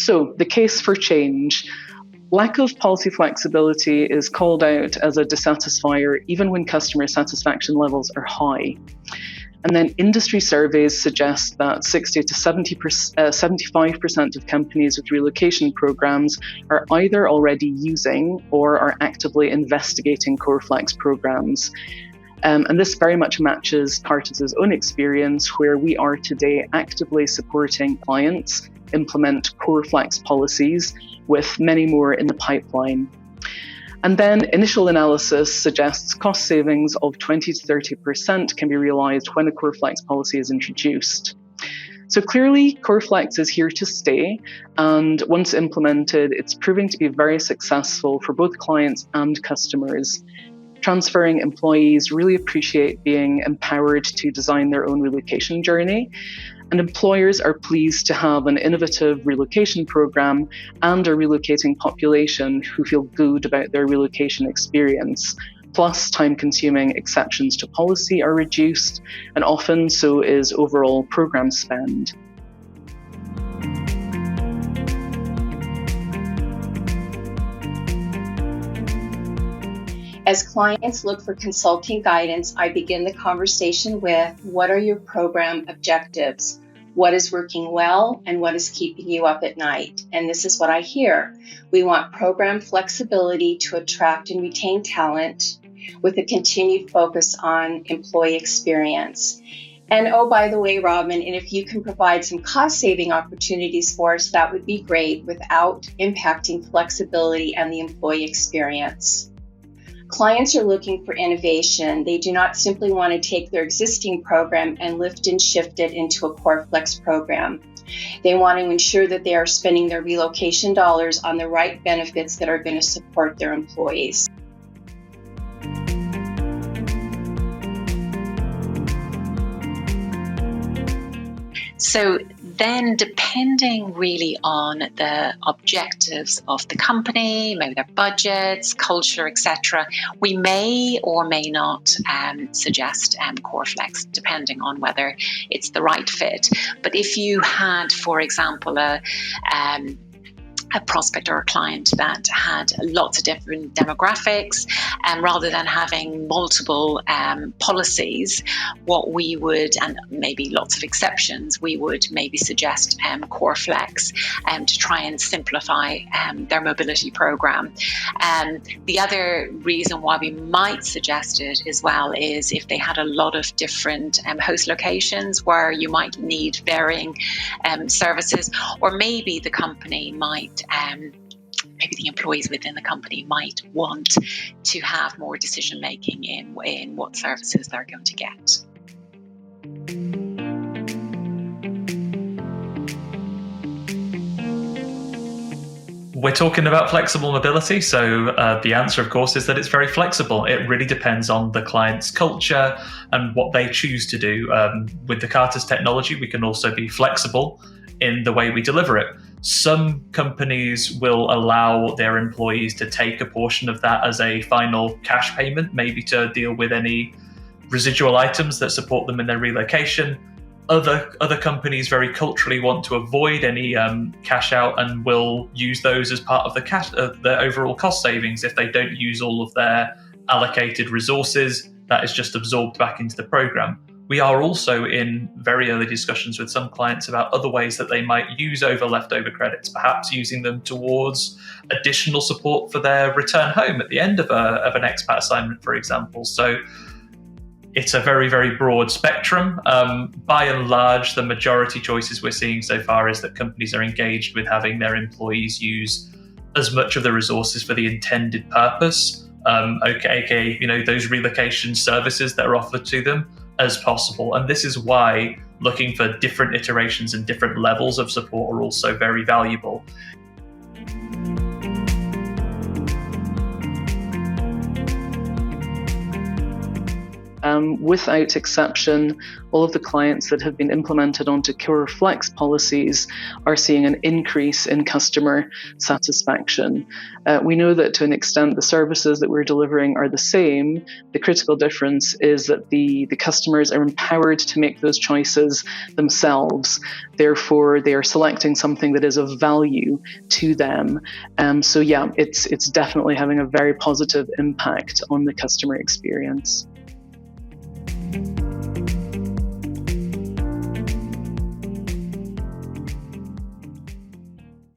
So the case for change. Lack of policy flexibility is called out as a dissatisfier even when customer satisfaction levels are high. And then industry surveys suggest that 60 to 75% of companies with relocation programs are either already using or are actively investigating CoreFlex programs. And this very much matches Cartus's own experience, where we are today actively supporting clients implement CoreFlex policies, with many more in the pipeline. And then initial analysis suggests cost savings of 20 to 30% can be realized when a CoreFlex policy is introduced. So clearly, CoreFlex is here to stay, and once implemented, it's proving to be very successful for both clients and customers. Transferring employees really appreciate being empowered to design their own relocation journey. And employers are pleased to have an innovative relocation program and a relocating population who feel good about their relocation experience. Plus, time-consuming exceptions to policy are reduced, and often so is overall program spend. As clients look for consulting guidance, I begin the conversation with, what are your program objectives? What is working well and what is keeping you up at night? And this is what I hear. We want program flexibility to attract and retain talent with a continued focus on employee experience. And oh, by the way, Robin, and if you can provide some cost-saving opportunities for us, that would be great without impacting flexibility and the employee experience. Clients are looking for innovation. They do not simply want to take their existing program and lift and shift it into a CoreFlex program. They want to ensure that they are spending their relocation dollars on the right benefits that are going to support their employees. So then, depending really on the objectives of the company, maybe their budgets, culture, etc., we may or may not suggest CoreFlex, depending on whether it's the right fit. But if you had, for example, a prospect or a client that had lots of different demographics, and rather than having multiple policies, what we would, and maybe lots of exceptions, we would maybe suggest CoreFlex to try and simplify their mobility program. The other reason why we might suggest it as well is if they had a lot of different host locations where you might need varying services, or maybe the company might maybe the employees within the company might want to have more decision making in what services they're going to get. We're talking about flexible mobility, so the answer, of course, is that it's very flexible. It really depends on the client's culture and what they choose to do. With the Cartus technology, we can also be flexible in the way we deliver it. Some companies will allow their employees to take a portion of that as a final cash payment, maybe to deal with any residual items that support them in their relocation. Other companies very culturally want to avoid any cash out and will use those as part of their overall cost savings. If they don't use all of their allocated resources, that is just absorbed back into the program. We are also in very early discussions with some clients about other ways that they might use leftover credits, perhaps using them towards additional support for their return home at the end of an expat assignment, for example. So it's a very, very broad spectrum. By and large, the majority choices we're seeing so far is that companies are engaged with having their employees use as much of the resources for the intended purpose, aka those relocation services that are offered to them, as possible. And this is why looking for different iterations and different levels of support are also very valuable. without exception, all of the clients that have been implemented onto Core Flex policies are seeing an increase in customer satisfaction. We know that to an extent the services that we're delivering are the same. The critical difference is that the customers are empowered to make those choices themselves. Therefore, they are selecting something that is of value to them. So yeah, it's definitely having a very positive impact on the customer experience.